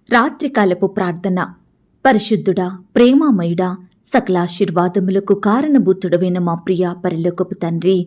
రాత్రికాలపు ప్రార్థన. పరిశుద్ధుడా, ప్రేమామయుడా, సకలాశీర్వాదములకు కారణభూతుడవైన మా ప్రియ పరలోకపు తండ్రి,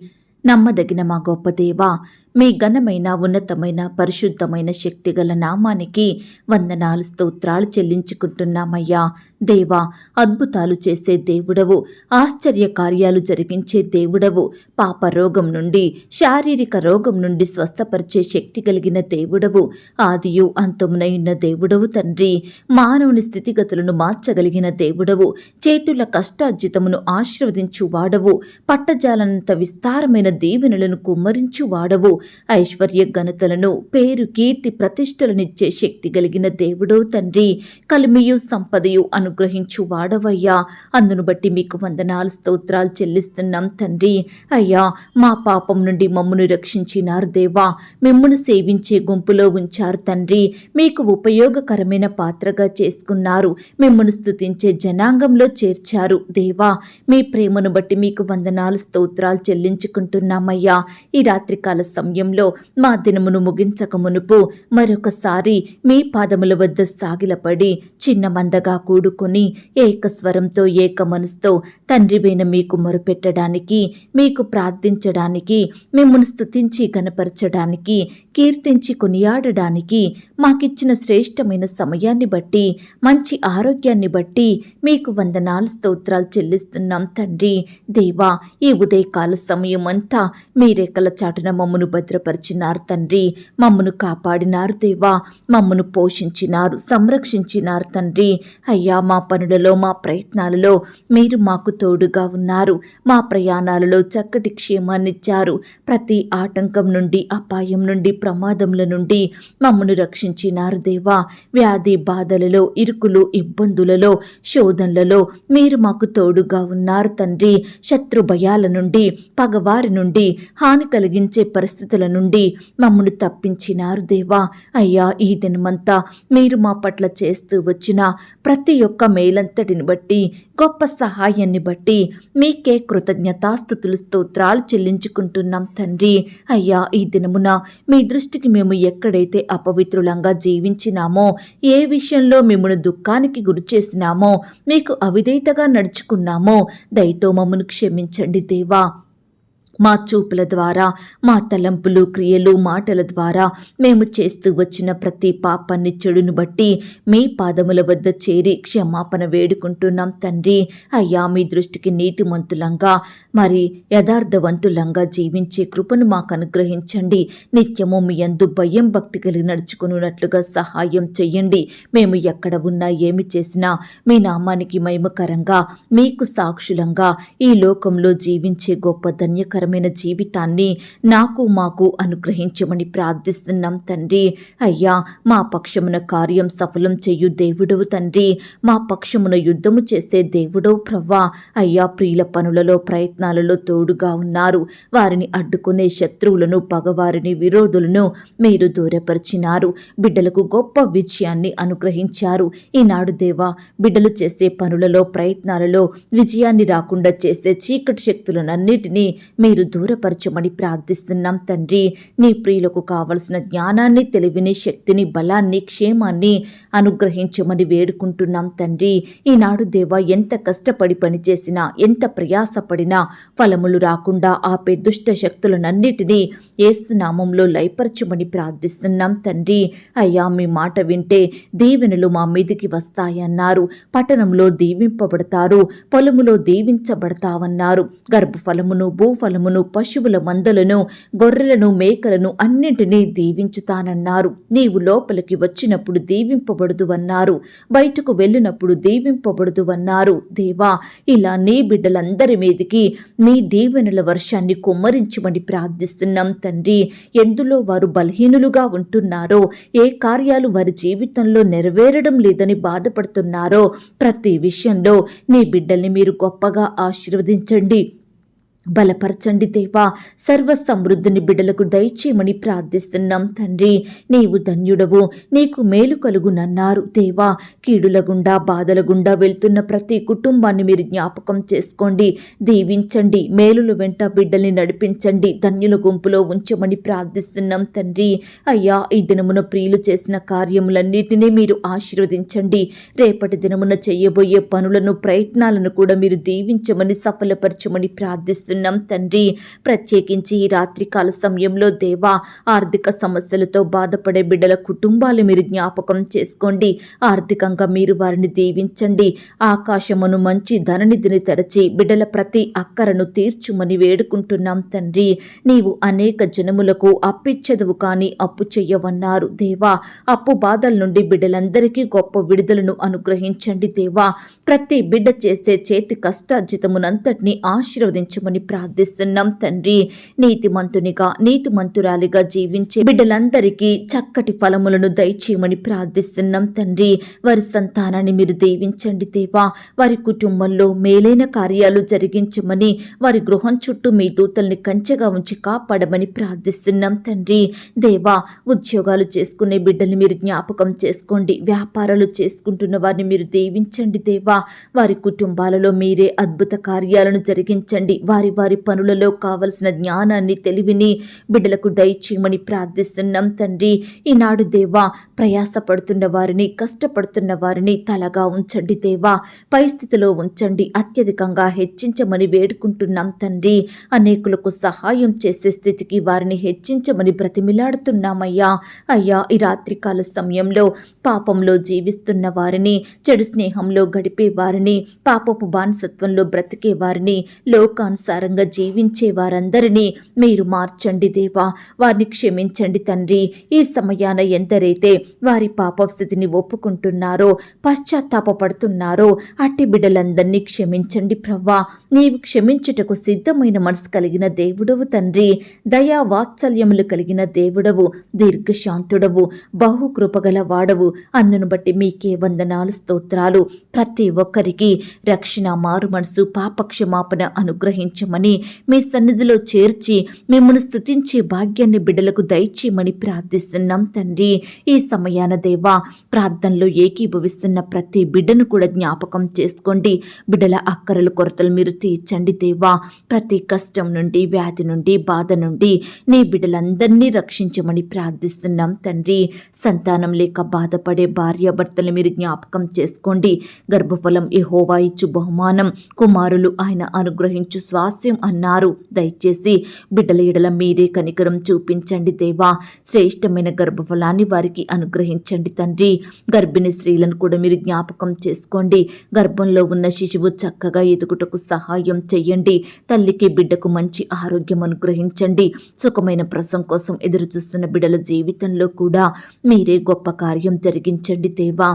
నమ్మదగిన మా గొప్ప దేవా, మీ ఘనమైన ఉన్నతమైన పరిశుద్ధమైన శక్తిగల నామానికి వందనాలు స్తోత్రాలు చెల్లించుకుంటున్నామయ్యా. దేవా, అద్భుతాలు చేసే దేవుడవు, ఆశ్చర్య కార్యాలు జరిగించే దేవుడవు, పాప రోగం నుండి శారీరక రోగం నుండి స్వస్థపరిచే శక్తి కలిగిన దేవుడవు, ఆదియు అంతమునైన దేవుడవు తండ్రి. మానవుని స్థితిగతులను మార్చగలిగిన దేవుడవు, చేతుల కష్టార్జితమును ఆశీర్వదించు వాడవు, పట్టజాలనంత విస్తారమైన దీవెనలను కుమ్మరించు వాడవు, ఐశ్వర్య ఘనతలను పేరు కీర్తి ప్రతిష్టలనిచ్చే శక్తి కలిగిన దేవుడో తండ్రి. కలిమియు సంపదయు అనుగ్రహించు వాడవయ్యా. అందును బట్టి మీకు వందనాలు స్తోత్రాలు చెల్లిస్తున్నాం తండ్రి. అయ్యా, మా పాపం నుండి మమ్మను రక్షించినారు దేవా. మిమ్మును సేవించే గుంపులో ఉంచారు తండ్రి. మీకు ఉపయోగకరమైన పాత్రగా చేసుకున్నారు. మిమ్మును స్తుతించే జనాంగంలో చేర్చారు దేవా. మీ ప్రేమను బట్టి మీకు వందనాలు స్తోత్రాలు చెల్లించుకుంటున్నామయ్యా. ఈ రాత్రికాల సమయంలో మా దినమును ముగించక మునుపు మరొకసారి మీ పాదముల వద్ద సాగిలపడి చిన్న మందగా కూడుకొని ఏకస్వరంతో ఏక మనసుతో తండ్రివైన మీకు మొరుపెట్టడానికి, మీకు ప్రార్థించడానికి, మిమ్మల్ని స్తుతించి గణపరచడానికి, కీర్తించి కొనియాడడానికి మాకిచ్చిన శ్రేష్టమైన సమయాన్ని బట్టి, మంచి ఆరోగ్యాన్ని బట్టి మీకు వందనాలు స్తోత్రాలు చెల్లిస్తున్నాం తండ్రి. దేవా, ఈ ఉదయకాల సమయం అంతా మీ రెక్కల చాటున మమ్మను భద్రపరిచినారు తండ్రి. మమ్మను కాపాడినారు దేవా. మమ్మను పోషించినారు, సంరక్షించినారు తండ్రి. అయ్యా, మా పనులలో మా ప్రయత్నాలలో మీరు మాకు తోడుగా ఉన్నారు. మా ప్రయాణాలలో చక్కటి క్షేమాన్నిచ్చారు. ప్రతి ఆటంకం నుండి, అపాయం నుండి, ప్రమాదముల నుండి మమ్మను రక్షించినారు దేవా. వ్యాధి బాధలలో, ఇరుకులు ఇబ్బందులలో, శోధనలలో మీరు మాకు తోడుగా ఉన్నారు తండ్రి. శత్రు భయాల నుండి, పగవారి నుండి, హాని కలిగించే పరిస్థితుల నుండి మమ్మను తప్పించినారు దేవా. అయ్యా, ఈ దినమంతా మీరు మా పట్ల చేస్తూ వచ్చిన ప్రతి ఒక్క మేలంతటిని బట్టి, గొప్ప సహాయాన్ని బట్టి మీకే కృతజ్ఞతాస్తుతులు స్తోత్రాలు చెల్లించుకుంటున్నాం తండ్రి. అయ్యా, ఈ దినమున మీ దృష్టికి మేము ఎక్కడైతే అపవిత్రులంగా జీవించినామో, ఏ విషయంలో మిమ్మల్ని దుఃఖానికి గురి చేసినామో, మీకు అవిధేయతగా నడుచుకున్నామో దయతో మమ్మను క్షమించండి దేవా. మా చూపుల ద్వారా, మా తలంపులు, క్రియలు, మాటల ద్వారా మేము చేస్తూ వచ్చిన ప్రతి పాపాన్ని, చెడును బట్టి మీ పాదముల వద్ద చేరి క్షమాపణ వేడుకుంటున్నాం తండ్రి. అయ్యా, మీ దృష్టికి నీతిమంతులంగా మరి యథార్థవంతులంగా జీవించే కృపను మాకు అనుగ్రహించండి. నిత్యము మీ యందు భయం భక్తి కలిగి నడుచుకున్నట్లుగా సహాయం చెయ్యండి. మేము ఎక్కడ ఉన్నా, ఏమి చేసినా మీ నామానికి మహిమకరంగా, మీకు సాక్షులంగా ఈ లోకంలో జీవించే గొప్ప ధన్యకరమైన జీవితాన్ని నాకు మాకు అనుగ్రహించమని ప్రార్థిస్తున్నాం తండ్రి. అయ్యా, మా పక్షమున కార్యం సఫలం చేయు దేవుడవు తండ్రి. మా పక్షమున యుద్ధము చేసే దేవుడవు ప్రవ్వా. అయ్యా, ప్రియుల పనులలో, ప్రయత్నాలలో తోడుగా ఉన్నారు. వారిని అడ్డుకునే శత్రువులను, పగవారిని, విరోధులను మీరు దూరపరిచినారు. బిడ్డలకు గొప్ప విజయాన్ని అనుగ్రహించారు. ఈనాడు దేవా, బిడ్డలు చేసే పనులలో, ప్రయత్నాలలో విజయాన్ని రాకుండా చేసే చీకటి శక్తులనన్నిటినీ మీరు దూరపరచమని ప్రార్థిస్తున్నాం తండ్రి. నీ ప్రియులకు కావలసిన జ్ఞానాన్ని, తెలివిని, శక్తిని, బలాన్ని, క్షేమాన్ని అనుగ్రహించమని వేడుకుంటున్నాం తండ్రి. ఈనాడు దేవా, ఎంత కష్టపడి పనిచేసినా, ఎంత ప్రయాసపడినా ఫలములు రాకుండా ఆపే దుష్ట శక్తులనన్నిటినీ యేసు నామంలో లయపరచమని ప్రార్థిస్తున్నాం తండ్రి. అయ్యా, మీ మాట వింటే దీవెనలు మా మీదికి వస్తాయన్నారు. పట్టణంలో దీవింపబడతారు, పొలములో దీవించబడతావన్నారు. గర్భఫలమును, భూఫలమును, పశువుల మందలను, గొర్రెలను, మేకలను అన్నింటినీ దీవించుతానన్నారు. నీవు లోపలికి వచ్చినప్పుడు దీవింపబడుదువన్నారు, బయటకు వెళ్ళినప్పుడు దీవింపబడుదువన్నారు. దేవా, ఇలా నీ బిడ్డలందరి మీదికి మీ దీవెనల వర్షాన్ని కుమ్మరించమని ప్రార్థిస్తున్నాం తండ్రి. ఎందులో వారు బలహీనులుగా ఉంటున్నారో, ఏ కార్యాలు వారి జీవితంలో నెరవేరడం లేదని బాధపడుతున్నారో ప్రతి విషయంలో నీ బిడ్డల్ని మీరు గొప్పగా ఆశీర్వదించండి. బలపరచండి దేవా. సర్వ సమృద్ధిని బిడ్డలకు దయచేయమని ప్రార్థిస్తున్నాం తండ్రి. నీవు ధన్యుడవు, నీకు మేలు కలుగునన్నారు దేవా. కీడుల గుండా బాధల గుండా వెళ్తున్న ప్రతి కుటుంబాన్ని మీరు జ్ఞాపకం చేసుకోండి, దీవించండి. మేలుల వెంట బిడ్డల్ని నడిపించండి, ధన్యుల గుంపులో ఉంచమని ప్రార్థిస్తున్నాం తండ్రి. అయ్యా, ఈ దినమున ప్రియులు చేసిన కార్యములన్నిటినీ మీరు ఆశీర్వదించండి. రేపటి దినమున చేయబోయే పనులను ప్రయత్నాలను కూడా మీరు దీవించమని సఫలపరచమని ప్రార్థిస్తున్నాం తండ్రి. ప్రత్యేకించి ఈ రాత్రికాల సమయంలో దేవా, ఆర్థిక సమస్యలతో బాధపడే బిడ్డల కుటుంబాలు మీరు జ్ఞాపకం చేసుకోండి. ఆర్థికంగా మీరు వారిని దీవించండి. ఆకాశమును మంచి ధననిధిని తెరచి బిడ్డల ప్రతి అక్కరను తీర్చుమని వేడుకుంటున్నాం తండ్రి. నీవు అనేక జనములకు అప్పిచ్చెదవు కానీ అప్పు చెయ్యవన్నారు దేవా. అప్పు బాధల నుండి బిడ్డలందరికీ గొప్ప విడుదలను అనుగ్రహించండి దేవా. ప్రతి బిడ్డ చేసే చేతి కష్టార్జితమునంతటిని ఆశీర్వదించమని ప్రార్థిస్తున్నాం తండ్రి. నీతిమంతునిగా నీతిమంతురాలిగా జీవించే బిడ్డలందరికీ చక్కటి ఫలములను దయచేయమని ప్రార్థిస్తున్నాం తండ్రి. వారి సంతానాన్ని మీరు దీవించండి దేవా. వారి కుటుంబంలో మేలైన కార్యాలు జరిగించమని, వారి గృహం చుట్టూ మీ దూతల్ని కంచెగా ఉంచి కాపాడమని ప్రార్థిస్తున్నాం తండ్రి. దేవా, ఉద్యోగాలు చేసుకునే బిడ్డల్ని మీరు జ్ఞాపకం చేసుకోండి. వ్యాపారాలు చేసుకుంటున్న వారిని మీరు దీవించండి దేవా. వారి కుటుంబాలలో మీరే అద్భుత కార్యాలను జరిగించండి. వారి వారి పనులలో కావలసిన జ్ఞానాన్ని, తెలివిని బిడ్డలకు దయచేయమని ప్రార్థిస్తున్నాం తండ్రి. ఈనాడు దేవా, ప్రయాసపడుతున్న వారిని, కష్టపడుతున్న వారిని తలగా ఉంచండి దేవా. పై స్థితిలో ఉంచండి, అత్యధికంగా హెచ్చించమని వేడుకుంటున్నాం తండ్రి. అనేకులకు సహాయం చేసే స్థితికి వారిని హెచ్చించమని బ్రతిమిలాడుతున్నామయ్యా. అయ్యా, ఈ రాత్రికాల సమయంలో పాపంలో జీవిస్తున్న వారిని, చెడు స్నేహంలో గడిపే వారిని, పాపపు బానిసత్వంలో బ్రతికే వారిని, లోకానుసారంగా జీవించే వారందరినీ మీరు మార్చండి దేవా. వారిని క్షమించండి తండ్రి. ఈ సమయాన ఎందరైతే వారి పాప స్థితిని ఒప్పుకుంటున్నారో, పశ్చాత్తాపడుతున్నారో అట్టి బిడ్డలందరినీ క్షమించండి ప్రవ్వా. నీవు క్షమించుటకు సిద్ధమైన మనసు కలిగిన దేవుడవు తండ్రి. దయా వాత్సల్యములు కలిగిన దేవుడవు, దీర్ఘశాంతుడవు, బహుకృపగల వాడవు. అందును బట్టి మీకే వందనాలు, స్తోత్రాలు. ప్రతి ఒక్కరికి రక్షణ, మారు మనసు, పాపక్షమాపణ అనుగ్రహించమని, మీ సన్నిధిలో చేర్చి మిమ్మల్ని స్తుతించే భాగ్యాన్ని బిడ్డలకు దయచేయమని ప్రార్థిస్తున్నాం తండ్రి. ఈ సమయాన దేవా, ప్రార్థనలో ఏకీభవిస్తున్న ప్రతి బిడ్డను కూడా జ్ఞాపకం చేసుకోండి. బిడ్డల అక్కరల కొరతలు మీరు తీర్చండి దేవా. ప్రతి కష్టం నుండి, వ్యాధి నుండి, బాధ నుండి నీ బిడ్డలందరినీ రక్షించమని ప్రార్థిస్తున్నాం తండ్రి. సంతానం లేక బాధపడే భార్యాభర్తలు మీరు జ్ఞాపకం చేసుకోండి. గర్భఫలం యెహోవా ఇచ్చు బహుమానం, కుమారులు ఆయన అనుగ్రహించు స్వాస్యం అన్నారు. దయచేసి బిడ్డల ఎడల మీరే కనికరం చూపించండి దేవా. శ్రేష్టమైన గర్భఫలాన్ని వారికి అనుగ్రహించండి తండ్రి. గర్భిణీ స్త్రీలను కూడా మీరు జ్ఞాపకం చేసుకోండి. గర్భంలో ఉన్న శిశువు చక్కగా ఎదుగుటకు సహాయం చెయ్యండి. తల్లికి బిడ్డకు మంచి ఆరోగ్యం అనుగ్రహించండి. సుఖమైన ప్రసవం కోసం ఎదురు చూస్తున్న బిడ్డల జీవితంలో కూడా మీరే గొప్ప కార్యం జరిగించండి దేవా.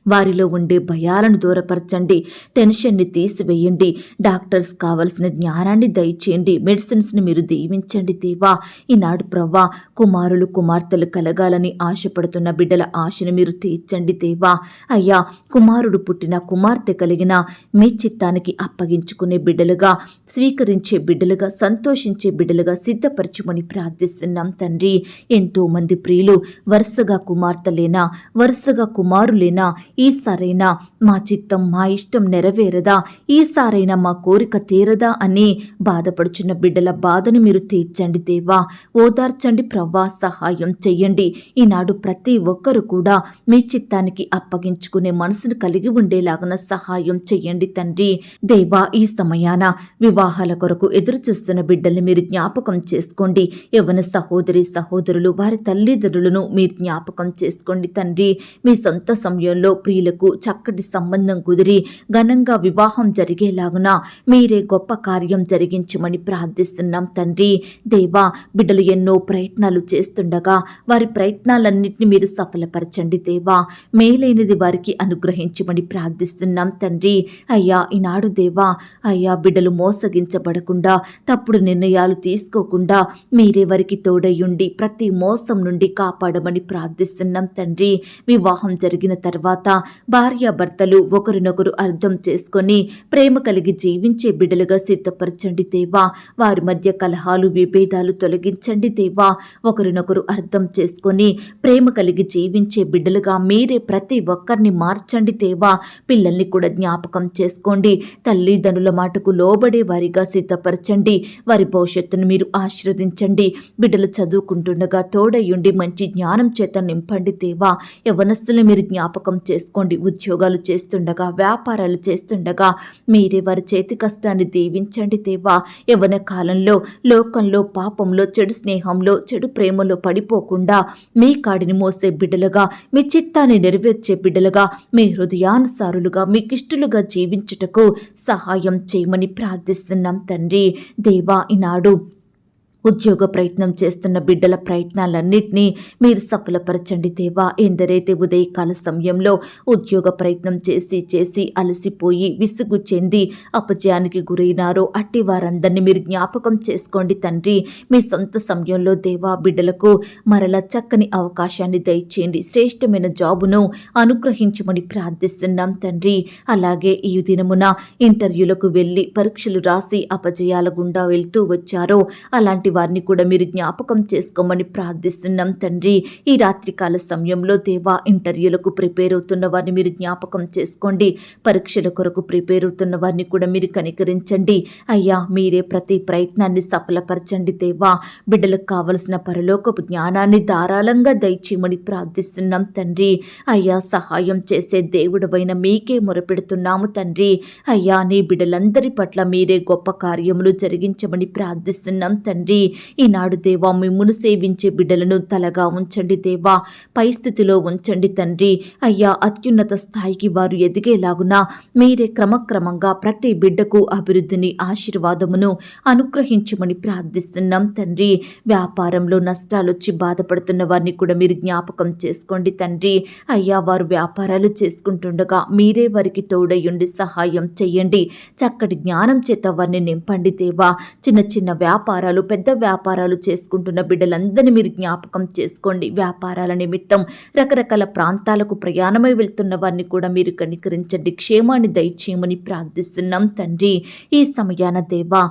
వారిలో ఉండే భయాలను దూరపరచండి, టెన్షన్ని తీసివేయండి. డాక్టర్స్ కావలసిన జ్ఞానాన్ని దయచేయండి. మెడిసిన్స్ని మీరు దీవించండి దేవా. ఈనాడు ప్రవ్వా, కుమారులు కుమార్తెలు కలగాలని ఆశపడుతున్న బిడ్డల ఆశను మీరు తీర్చండి దేవా. అయ్యా, కుమారుడు పుట్టిన, కుమార్తె కలిగిన మీ చిత్తానికి అప్పగించుకునే బిడ్డలుగా, స్వీకరించే బిడ్డలుగా, సంతోషించే బిడ్డలుగా సిద్ధపరచుమని ప్రార్థిస్తున్నాం తండ్రి. ఎంతో మంది ప్రియులు వరుసగా కుమార్తెలేనా, వరుసగా కుమారులేనా, ఈసారైనా మా చిత్తం, మా ఇష్టం నెరవేరదా, ఈసారైనా మా కోరిక తీరదా అని బాధపడుచున్న బిడ్డల బాధను మీరు తీర్చండి దేవా. ఓదార్చండి ప్రవ్వా, సహాయం చెయ్యండి. ఈనాడు ప్రతి ఒక్కరు కూడా మీ చిత్తానికి అప్పగించుకునే మనసును కలిగి ఉండేలాగున సహాయం చెయ్యండి తండ్రి. దేవా, ఈ సమయాన వివాహాల కొరకు ఎదురు చూస్తున్న బిడ్డల్ని మీరు జ్ఞాపకం చేసుకోండి. యవ్వన సహోదరి సహోదరులు, వారి తల్లిదండ్రులను మీరు జ్ఞాపకం చేసుకోండి తండ్రి. మీ సొంత సమయంలో ప్రియులకు చక్కటి సంబంధం కుదిరి ఘనంగా వివాహం జరిగేలాగున మీరే గొప్ప కార్యం జరిగించమని ప్రార్థిస్తున్నాం తండ్రి. దేవా, బిడ్డలు ఎన్నో ప్రయత్నాలు చేస్తుండగా వారి ప్రయత్నాలన్నింటినీ మీరు సఫలపరచండి దేవా. మేలైనది వారికి అనుగ్రహించమని ప్రార్థిస్తున్నాం తండ్రి. అయ్యా, ఈనాడు దేవా, అయ్యా, బిడ్డలు మోసగించబడకుండా, తప్పుడు నిర్ణయాలు తీసుకోకుండా మీరే వారికి తోడయ్యుండి ప్రతి మోసం నుండి కాపాడమని ప్రార్థిస్తున్నాం తండ్రి. వివాహం జరిగిన తర్వాత భార్యాభర్తలు ఒకరినొకరు అర్థం చేసుకొని ప్రేమ కలిగి జీవించే బిడ్డలుగా సిద్ధపరచండి దేవా. వారి మధ్య కలహాలు విభేదాలు తొలగించండి దేవా. ఒకరినొకరు అర్థం చేసుకొని ప్రేమ కలిగి జీవించే బిడ్డలుగా మీరే ప్రతి ఒక్కరిని మార్చండి దేవా. పిల్లల్ని కూడా జ్ఞాపకం చేసుకోండి. తల్లిదండ్రుల మాటకు లోబడే వారిగా సిద్ధపరచండి. వారి భవిష్యత్తును మీరు ఆశీర్వదించండి. బిడ్డలు చదువుకుంటుండగా తోడయుండి మంచి జ్ఞానం చేత నింపండి దేవా. యవ్వనస్తులను మీరు జ్ఞాపకం చేసుకోండి. ఉద్యోగాలు చేస్తుండగా వ్యాపారాలు చేస్తుండగా మీరే వారి చేతి కష్టాన్ని దీవించండి దేవా. యవ్వన కాలంలో లోకంలో పాపంలో చెడు స్నేహంలో చెడు ప్రేమలో పడిపోకుండా మీ కాడిని మోసే బిడ్డలుగా మీ చిత్తాన్ని నెరవేర్చే బిడ్డలుగా మీ హృదయానుసారులుగా మీకిష్టులుగా జీవించుటకు సహాయం చేయమని ప్రార్థిస్తున్నాం తండ్రి. దేవా, ఈనాడు ఉద్యోగ ప్రయత్నం చేస్తున్న బిడ్డల ప్రయత్నాలన్నింటినీ మీరు సఫలపరచండి దేవా. ఎందరైతే ఉదయకాల సమయంలో ఉద్యోగ ప్రయత్నం చేసి అలసిపోయి విసుగు చెంది అపజయానికి గురైనారో అట్టి వారందరినీ మీరు జ్ఞాపకం చేసుకోండి తండ్రి. మీ సొంత సమయంలో దేవా బిడ్డలకు మరలా చక్కని అవకాశాన్ని దయచేయండి. శ్రేష్టమైన జాబును అనుగ్రహించమని ప్రార్థిస్తున్నాం తండ్రి. అలాగే ఈ దినమున ఇంటర్వ్యూలకు వెళ్ళి పరీక్షలు రాసి అపజయాల గుండా వెళ్తూ వచ్చారో అలాంటి వారిని కూడా మీరు జ్ఞాపకం చేసుకోమని ప్రార్థిస్తున్నాం తండ్రి. ఈ రాత్రికాల సమయంలో దేవా ఇంటర్వ్యూలకు ప్రిపేర్ అవుతున్న వారిని మీరు జ్ఞాపకం చేసుకోండి. పరీక్షల కొరకు ప్రిపేర్ అవుతున్న వారిని కూడా మీరు కనికరించండి అయ్యా. మీరే ప్రతి ప్రయత్నాన్ని సఫలపరచండి దేవా. బిడ్డలకు కావలసిన పరలోకపు జ్ఞానాన్ని ధారాళంగా దయచేయమని ప్రార్థిస్తున్నాం తండ్రి. అయ్యా, సహాయం చేసే దేవుడవైన మీకే మొరపెడుతున్నాము తండ్రి. అయ్యా, నీ బిడ్డలందరి పట్ల మీరే గొప్ప కార్యములు జరిగించమని ప్రార్థిస్తున్నాం తండ్రి. ఈనాడు దేవా మిమ్మును సేవించే బిడ్డలను తలగా ఉంచండి దేవా. పై స్థితిలో ఉంచండి తండ్రి. అయ్యా, అత్యున్నత స్థాయికి వారు ఎదిగేలాగున మీరే క్రమక్రమంగా ప్రతి బిడ్డకు అభివృద్ధిని ఆశీర్వాదమును అనుగ్రహించమని ప్రార్థిస్తున్నాం తండ్రి. వ్యాపారంలో నష్టాలొచ్చి బాధపడుతున్న వారిని కూడా మీరు జ్ఞాపకం చేసుకోండి తండ్రి. అయ్యా, వారు వ్యాపారాలు చేసుకుంటుండగా మీరే వారికి తోడయుండి సహాయం చెయ్యండి. చక్కటి జ్ఞానం చేత వారిని నింపండి దేవా. చిన్న చిన్న వ్యాపారాలు పెద్ద వ్యాపారాలు చేసుకుంటున్న బిడ్డలందరినీ మీరు జ్ఞాపకం చేసుకోండి. వ్యాపారాల నిమిత్తం రకరకాల ప్రాంతాలకు ప్రయాణమై వెళ్తున్న వారిని కూడా మీరు కనికరించండి. క్షేమాన్ని దయచేయమని ప్రార్థిస్తున్నాం తండ్రి. ఈ సమయాన దేవా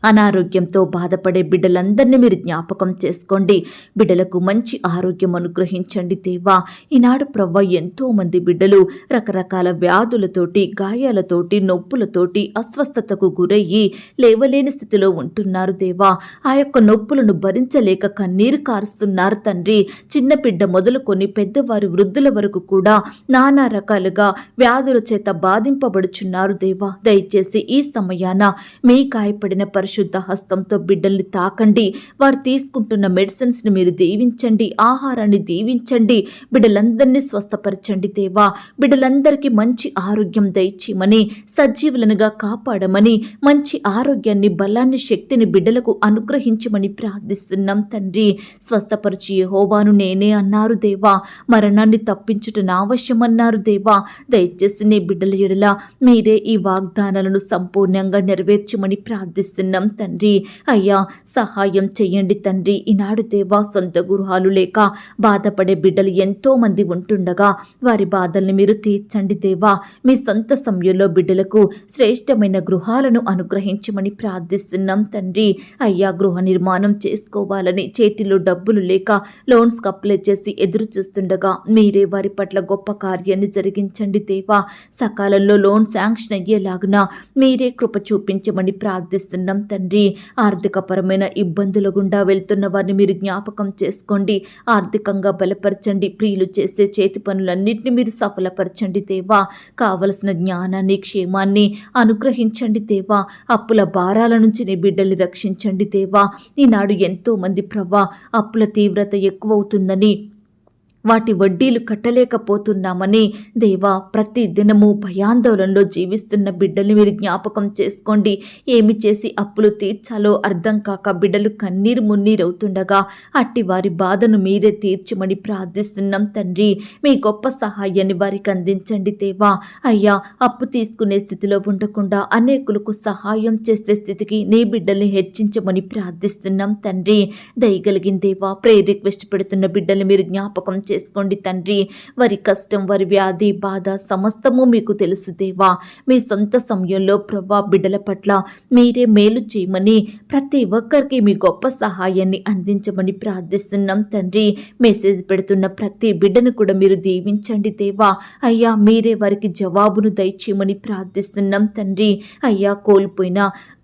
అనారోగ్యంతో బాధపడే బిడ్డలందరినీ మీరు జ్ఞాపకం చేసుకోండి. బిడ్డలకు మంచి ఆరోగ్యం అనుగ్రహించండి దేవా. ఈనాడు ప్రవ్వ ఎంతో మంది బిడ్డలు రకరకాల వ్యాధులతోటి గాయాలతోటి నొప్పులతోటి అస్వస్థతకు గురయ్యి లేవలేని స్థితిలో ఉంటున్నారు దేవా. ఆ యొక్క నొప్పులను భరించలేక కన్నీరు కారుస్తున్నారు తండ్రి. చిన్న బిడ్డ మొదలుకొని పెద్దవారు వృద్ధుల వరకు కూడా నానా రకాలుగా వ్యాధుల చేత బాధింపబడుచున్నారు దేవా. దయచేసి ఈ సమయాన మీ గాయపడిన శుద్ధ హస్తంతో బిడ్డల్ని తాకండి. వారు తీసుకుంటున్న మెడిసిన్స్ని మీరు దీవించండి. ఆహారాన్ని దీవించండి. బిడ్డలందరినీ స్వస్థపరచండి దేవా. బిడ్డలందరికీ మంచి ఆరోగ్యం దయచేయమని, సజీవులనుగా కాపాడమని, మంచి ఆరోగ్యాన్ని బలాన్ని శక్తిని బిడ్డలకు అనుగ్రహించమని ప్రార్థిస్తున్నాం తండ్రి. స్వస్థపరిచి యెహోవాను నేనే అన్నారు దేవా. మరణాన్ని తప్పించుట నా వశమన్నారు దేవా. దయచేసి నీ బిడ్డల ఎడల మీరే ఈ వాగ్దానాలను సంపూర్ణంగా నెరవేర్చమని ప్రార్థిస్తున్నాం తండ్రి. అయ్యా, సహాయం చెయ్యండి తండ్రి. ఈనాడు దేవా సొంత గృహాలు లేక బాధపడే బిడ్డలు ఎంతో మంది ఉంటుండగా వారి బాధల్ని మీరు తీర్చండి దేవా. మీ సొంత సమయంలో బిడ్డలకు శ్రేష్టమైన గృహాలను అనుగ్రహించమని ప్రార్థిస్తున్నాం తండ్రి. అయ్యా, గృహ నిర్మాణం చేసుకోవాలని చేతిలో డబ్బులు లేక లోన్స్కి అప్లై చేసి ఎదురు చూస్తుండగా మీరే వారి పట్ల గొప్ప కార్యాన్ని జరిగించండి దేవా. సకాలంలో లోన్ శాంక్షన్ అయ్యేలాగున మీరే కృప చూపించమని ప్రార్థిస్తున్నాం తండ్రి. ఆర్థికపరమైన ఇబ్బందుల గుండా వెళ్తున్న వారిని మీరు జ్ఞాపకం చేసుకోండి. ఆర్థికంగా బలపరచండి. ప్రియులు చేసే చేతి పనులన్నింటినీ మీరు సఫలపరచండి దేవా. కావలసిన జ్ఞానాన్ని క్షేమాన్ని అనుగ్రహించండి దేవా. అప్పుల భారాల నుంచి నీ బిడ్డల్ని రక్షించండి దేవా. ఈనాడు ఎంతో మంది ప్రభా అప్పుల తీవ్రత ఎక్కువవుతుందని వాటి వడ్డీలు కట్టలేకపోతున్నామని దేవా ప్రతి దినము భయాందోళనలో జీవిస్తున్న బిడ్డల్ని మీరు జ్ఞాపకం చేసుకోండి. ఏమి చేసి అప్పులు తీర్చాలో అర్థం కాక బిడ్డలు కన్నీరు మున్నీరవుతుండగా అట్టి వారి బాధను మీరే తీర్చమని ప్రార్థిస్తున్నాం తండ్రి. మీ గొప్ప సహాయాన్ని వారికి అందించండి దేవా. అయ్యా, అప్పు తీసుకునే స్థితిలో ఉండకుండా అనేకులకు సహాయం చేసే స్థితికి నీ బిడ్డల్ని హెచ్చించమని ప్రార్థిస్తున్నాం తండ్రి. దయగలిగిన దేవా, ప్రేయర్ రిక్వెస్ట్ పెడుతున్న బిడ్డల్ని మీరు జ్ఞాపకం చేసుకోండి తండ్రి. వారి కష్టం, వారి వ్యాధి, బాధ సమస్తము మీకు తెలుసు దేవా. మీ సొంత సమయంలో ప్రభా బిడ్డల పట్ల మీరే మేలు చేయమని, ప్రతి ఒక్కరికి మీ గొప్ప సహాయాన్ని అందించమని ప్రార్థిస్తున్నాం తండ్రి. మెసేజ్ పెడుతున్న ప్రతి బిడ్డను కూడా మీరు దీవించండి దేవా. అయ్యా మీరే వారికి జవాబును దయచేయమని ప్రార్థిస్తున్నాం తండ్రి. అయ్యా కోల్పోయిన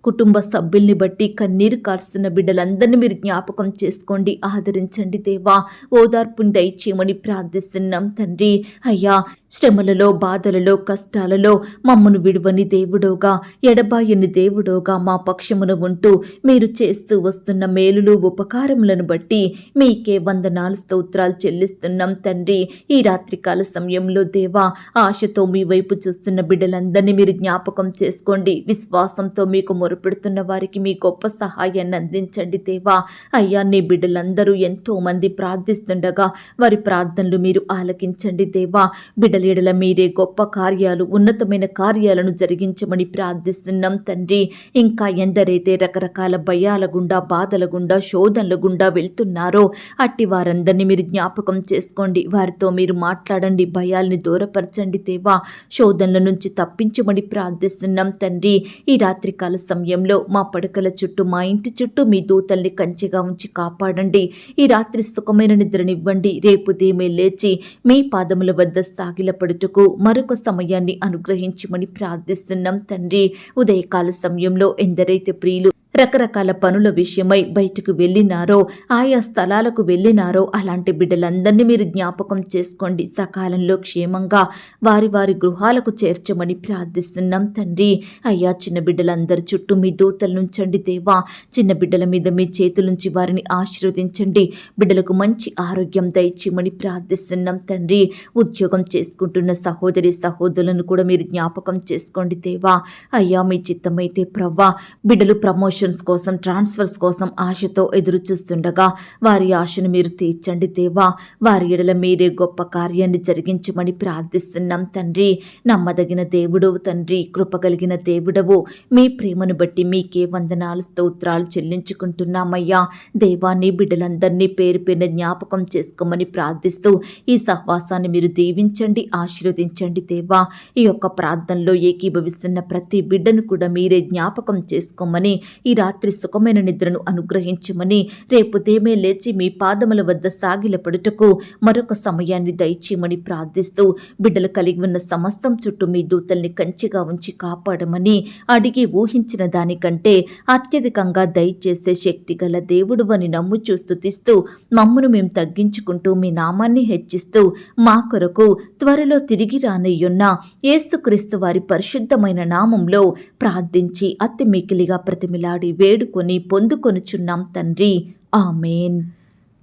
కుటుంబ సభ్యుల్ని బట్టి కన్నీరు కారుస్తున్న బిడ్డలందరినీ మీరు జ్ఞాపకం చేసుకోండి, ఆదరించండి దేవా. ఓదార్పుని దయచేయమని ప్రార్థిస్తున్నాం తండ్రి. అయ్యా శ్రమలలో, బాధలలో, కష్టాలలో మమ్మను విడువని దేవుడోగా, ఎడబాయని దేవుడోగా మా పక్షమున ఉంటూ మీరు చేస్తూ వస్తున్న మేలులు, ఉపకారములను బట్టి మీకే వందనాలు, స్తోత్రాలు చెల్లిస్తున్నాం తండ్రి. ఈ రాత్రికాల సమయంలో దేవా ఆశతో మీ వైపు చూస్తున్న బిడ్డలందరినీ మీరు జ్ఞాపకం చేసుకోండి. విశ్వాసంతో మీకు మొరపెడుతున్న వారికి మీ గొప్ప సహాయాన్ని అందించండి దేవా. అయ్యా నీ బిడ్డలందరూ ఎంతో మంది ప్రార్థిస్తుండగా వారి ప్రార్థనలు మీరు ఆలకించండి దేవా. బిడ్డల మీరే గొప్ప కార్యాలు, ఉన్నతమైన కార్యాలను జరిగించమని ప్రార్థిస్తున్నాం తండ్రి. ఇంకా ఎందరైతే రకరకాల భయాల గుండా, బాధల గుండా, శోధనల గుండా వెళ్తున్నారో అట్టి వారందరినీ మీరు జ్ఞాపకం చేసుకోండి. వారితో మీరు మాట్లాడండి, భయాల్ని దూరపరచండి దేవా. శోధనల నుంచి తప్పించమని ప్రార్థిస్తున్నాం తండ్రి. ఈ రాత్రికాల సమయంలో మా పడకల చుట్టూ, మా ఇంటి చుట్టూ మీ దూతల్ని కంచెగా ఉంచి కాపాడండి. ఈ రాత్రి సుఖమైన నిద్రనివ్వండి. రేపు ఉదయమే లేచి మీ పాదముల వద్ద సాగిలపడుటకు మరొక సమయాన్ని అనుగ్రహించమని ప్రార్థిస్తున్నాం తండ్రి. ఉదయకాల సమయంలో ఎందరైతే ప్రియులు రకరకాల పనుల విషయమై బయటకు వెళ్ళినారో, ఆయా స్థలాలకు వెళ్ళినారో అలాంటి బిడ్డలందరినీ మీరు జ్ఞాపకం చేసుకోండి. సకాలంలో క్షేమంగా వారి వారి గృహాలకు చేర్చమని ప్రార్థిస్తున్నాం తండ్రి. అయ్యా చిన్న బిడ్డలందరి చుట్టూ మీ దూతలు నుంచండి దేవా. చిన్న బిడ్డల మీద మీ చేతులుంచి వారిని ఆశీర్వదించండి. బిడ్డలకు మంచి ఆరోగ్యం దయచేయమని ప్రార్థిస్తున్నాం తండ్రి. ఉద్యోగం చేసుకుంటున్న సహోదరి సహోదరులను కూడా మీరు జ్ఞాపకం చేసుకోండి దేవా. అయ్యా మీ చిత్తమైతే ప్రవ్వా బిడ్డలు ప్రమోషన్స్ కోసం, ట్రాన్స్ఫర్స్ కోసం ఆశతో ఎదురు చూస్తుండగా వారి ఆశను మీరు తీర్చండి దేవా. వారి ఎడల మీరే గొప్ప కార్యాన్ని జరిగించమని ప్రార్థిస్తున్నాం తండ్రి. నమ్మదగిన దేవుడవు తండ్రి, కృపగలిగిన దేవుడవు. మీ ప్రేమను బట్టి మీకే వందనాలు, స్తోత్రాలు చెల్లించుకుంటున్నామయ్యా దేవా. నీ బిడ్డలందరినీ పేరు పేరున జ్ఞాపకం చేసుకోమని ప్రార్థిస్తూ ఈ సహవాసాన్ని మీరు దీవించండి, ఆశీర్వదించండి దేవా. ఈ యొక్క ప్రార్థనలో ఏకీభవిస్తున్న ప్రతి బిడ్డను కూడా మీరే జ్ఞాపకం చేసుకోమని, ఈ రాత్రి సుఖమైన నిద్రను అనుగ్రహించమని, రేపు ఉదయమే లేచి మీ పాదముల వద్ద సాగిలపడుటకు మరొక సమయాన్ని దయచేయమని ప్రార్థిస్తూ బిడ్డలు కలిగి ఉన్న సమస్తం చుట్టూ మీ దూతల్ని కంచెగా ఉంచి కాపాడమని, అడిగి ఊహించిన దానికంటే అత్యధికంగా దయచేసే శక్తి గల దేవుడు అని నమ్ముచూ స్తుతిస్తూ మమ్మును మేము తగ్గించుకుంటూ మీ నామాన్ని హెచ్చిస్తూ మా కొరకు త్వరలో తిరిగి రానయ్యున్న యేసుక్రీస్తు వారి పరిశుద్ధమైన నామంలో ప్రార్థించి అతి మికిలిగా ప్రతిమిలాడి వేడుకొని పొందుకొనుచున్నాం తండ్రి. ఆమేన్.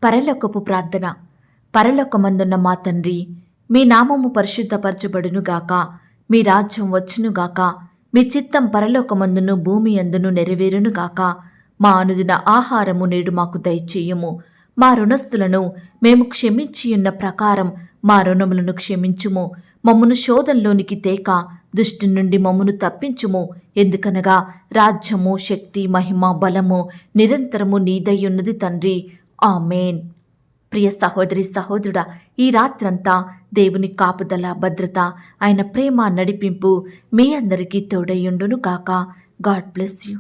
పరలోకపు ప్రార్థన. పరలోకమందున్న మా తండ్రి, మీ నామము పరిశుద్ధపరచబడునుగాక, మీ రాజ్యం వచ్చునుగాక, మీ చిత్తం పరలోకమందును భూమి అందును నెరవేరునుగాక. మా అనుదిన ఆహారము నేడు మాకు దయచేయుము. మా రుణస్థులను మేము క్షమించియున్న ప్రకారం మా రుణములను క్షమించుము. మమ్మను శోధంలోనికి తేక దుష్టు నుండి మమ్మను తప్పించుము. ఎందుకనగా రాజ్యము, శక్తి, మహిమ, బలము నిరంతరము నీదయ్యున్నది తండ్రి. ఆమేన్. ప్రియ సహోదరి సహోదరుడా, ఈ రాత్రంతా దేవుని కాపుదల, భద్రత, ఆయన ప్రేమ, నడిపింపు మీ అందరికీ తోడయ్యుండును గాక. God bless you.